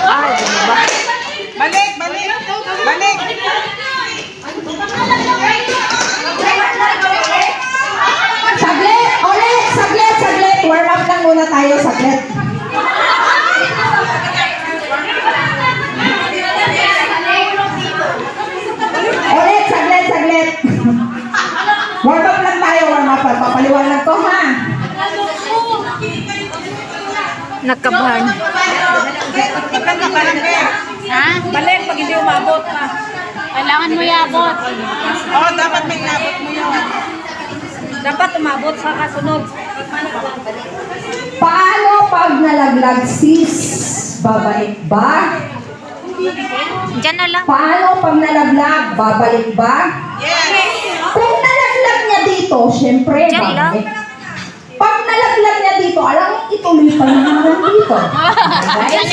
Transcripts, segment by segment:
Ay, ano ba? Balik, balik. Balik. Saglit! Ulit! Saglit! Saglit! Warm up lang muna tayo. Saglit. Ulit! Saglit! Saglit! Warm up lang tayo. Warm up. Papaliwanag ko ha. Nakabahan. Ha? Balik pag hindi umabot pa. Kailangan mo iabot. Oo, dapat may inabot mo yun. Dapat umabot sa kasunod. Paano pag nalaglag sis? Babalik ba? Diyan na lang. Paano pag nalaglag? Babalik ba? Yes. Kung nalaglag niya dito, syempre, Diyan lang. babalik. Pag nalaglag niya dito, alam mo, ituloy pa naman dito. Okay?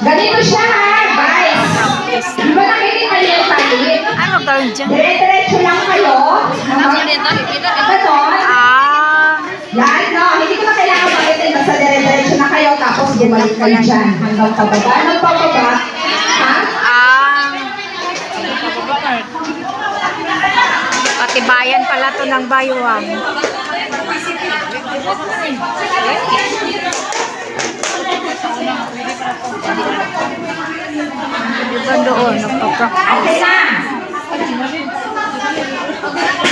Ganito siya ha, guys. Di ba nakikita niyo yung talit? Ano gawin dyan? Dire-diretso lang kayo. Ganon. Ah, Yan, no. Hindi ko na kailangan magitin. Basta dire-diretso na kayo. Tapos bumalik kayo dyan. Hanggang pababa. Anong pababa? Ha? ah. Patibayan pala to ng bayuwang. Diba doon, Okay nagpa-practice. na.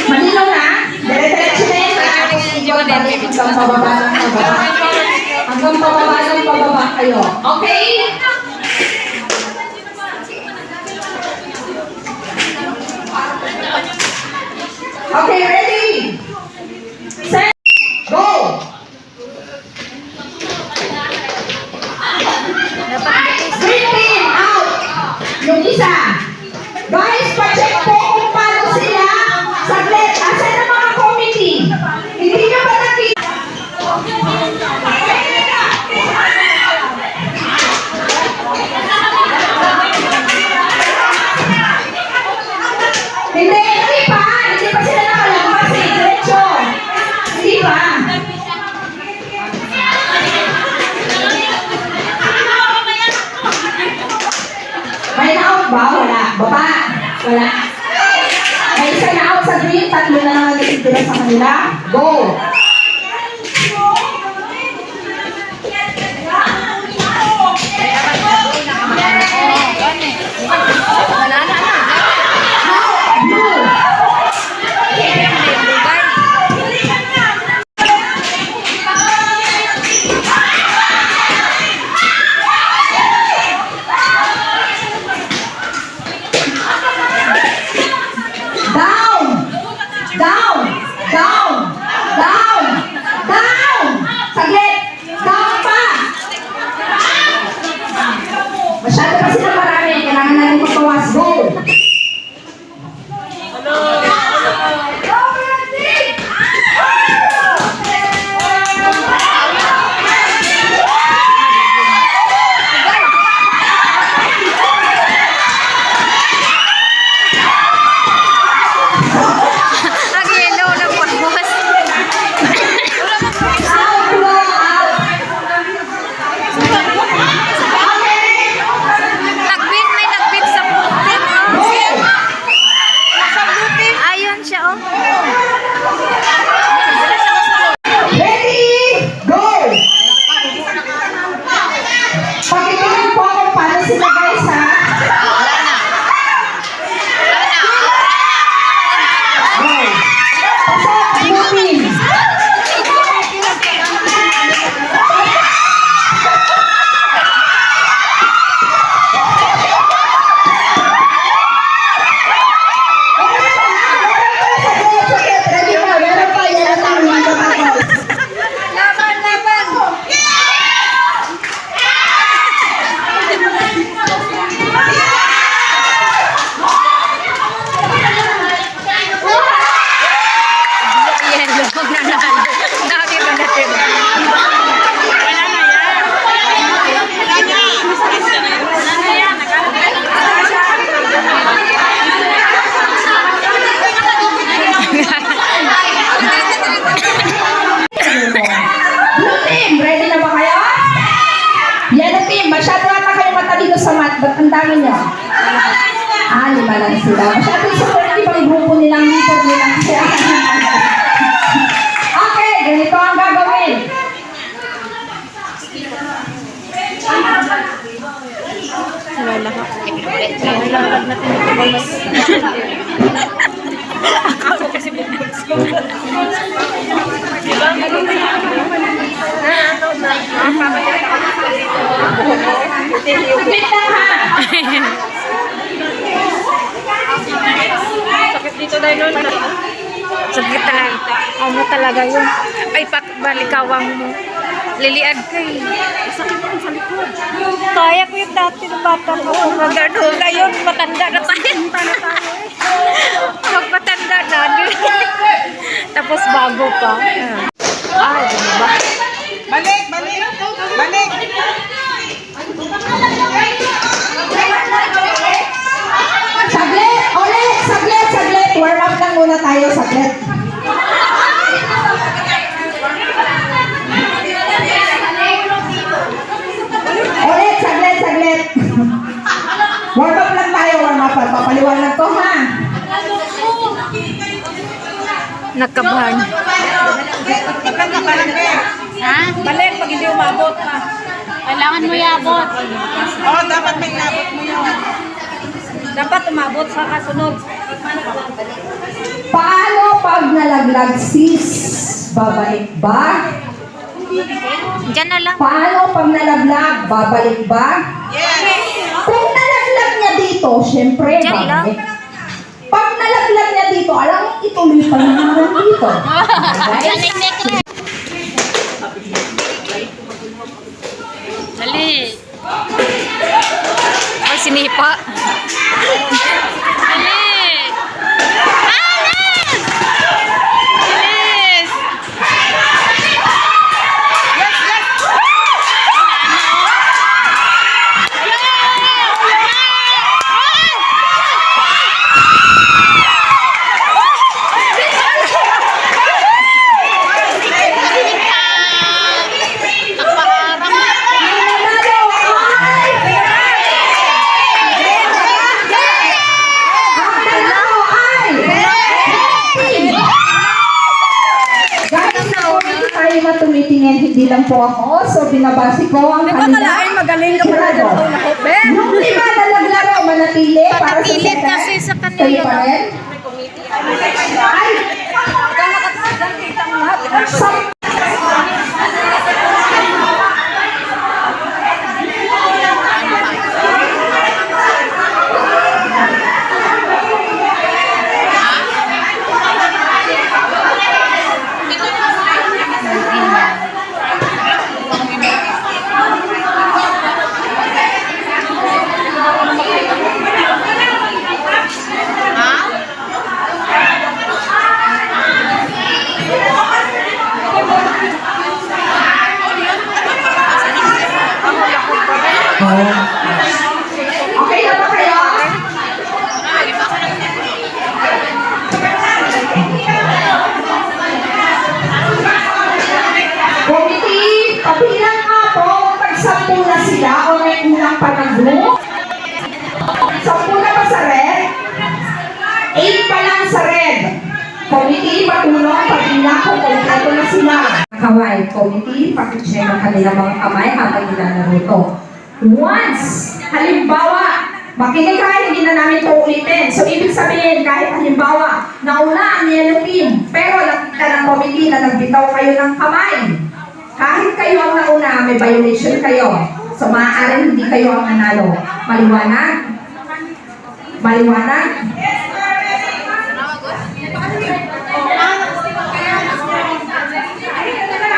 Malinaw na? Dire-diretso na yun. Tapos bumalik hanggang pababa ng pababa. Hanggang pababa ng pababa kayo. Okay? Okay, ready? Set, go! Green team, out! Yung isa. Guys, pa-check po kung paano sila. Saglit, asan ang mga committee? Hindi nyo ba nakita? Hindi pa. Hindi pa sila nakalabas eh. Diretso. Hindi pa. May na-out ba? Wala. Baba. Wala. May isa na-out sa green. Tatlo na lang nag-itira sa kanila. Go. Now, blue. Down! Down! Down! Down! kasama niyo? Lima lang sila. Masyado support ibang grupo nilang leader nilang siya. Okay, ganito ang gagawin. Wait lang ha. Sakit dito dahil nun. Saglit talaga. Ano talaga yun? Ay, balikawang mo. Liliad ka eh. Sakit mo sa likod. Kaya ko yung dati ng bata ko. Magano ngayon, matanda na tayo. Magpatanda na. Tapos bago pa. Ay, diba? Balik, balik. Balik. Saglit! Ulit! Saglit! Saglit! Warm up lang muna tayo. Saglit. Ulit! Saglit! Saglit! Warm up lang tayo. Warm up lang. Papaliwanag ko ha. Nagkabahan. Ha? Balik pag hindi umabot na. Kailangan mo iabot. Oo, dapat may inabot mo yun. Dapat umabot sa kasunod. Paano pag nalaglag sis? Babalik ba? Diyan na lang. Paano pag nalaglag? Babalik ba? Yes. Kung nalaglag niya dito, syempre, Diyan lang. babalik. Pag nalaglag niya dito, alam, ituloy pa naman dito. Yan yung necklace. Dali. Ay, sinipa. Dali. Alis! Alis! Tumitingin, hindi lang po ako. So, binabasi ko ang kanila. Kalain magaling ka pala dyan sa lakot, be. Yung lima na naglaro, manatili para sa Patatilid second. kasi sa kanila. Kayo pa rin? Ay! Sa- Okay na ba kayo? Committee, kabilang nga po, pag-sampu na sila o may unang panaglo. Sampu na ba sa red? 8 pa lang sa red. Committee, patulong, pabilang kung kompleto na sila. Kaway, committee, pakicheck ang kanilang mga kamay habang nilalaro ito. Once, halimbawa, makinig kayo, hindi na namin ito ulitin. So, ibig sabihin, kahit halimbawa, nauna ang yellow team, pero nakita ng committee na nagbitaw kayo ng kamay. Kahit kayo ang nauna, may violation kayo. So, maaaring hindi kayo ang nanalo. Maliwanag? Maliwanag?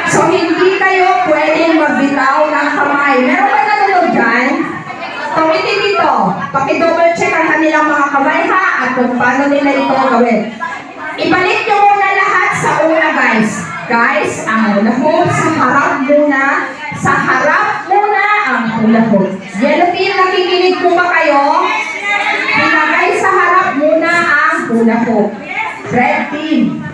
So, hindi kayo pwedeng magbitaw ng kamay. Meron ba nanonood dyan? Committee dito, paki-double check ang kanilang mga kamay ha at kung paano nila ito gawin. Ibalik nyo muna lahat sa una guys. Guys, ang hula hoop sa harap muna. Sa harap muna ang hula hoop. Yellow team, nakikinig po ba kayo? Ilagay sa harap muna ang hula hoop. Red team.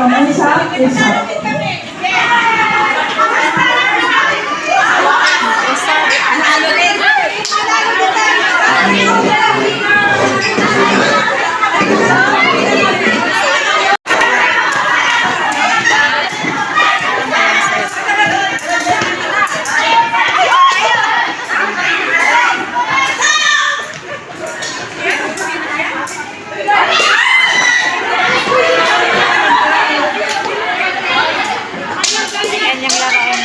mangusap, usap. Yan yung laruan.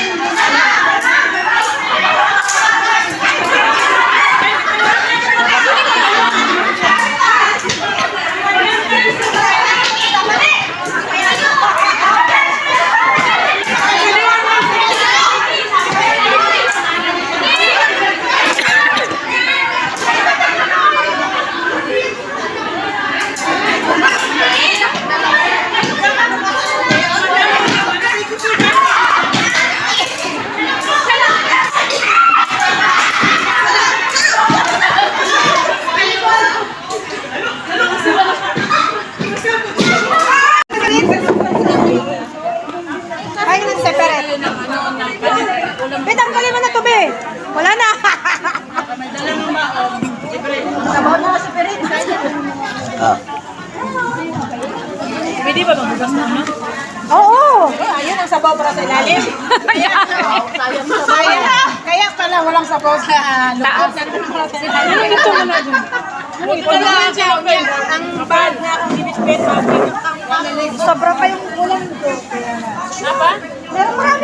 Ay, nag-separate. Be, tanggalin mo na to, be. Wala na. Sabaw na separate. Pwede ba magbugas na, no? Oo. Ayun ang sabaw para sa ilalim. Kaya pala walang sabaw sa loob. Ito mo na dun. Ito na siya. Ang bag na akong ginitbet. Sobra pa yung ulam ko. Apa? Meron marami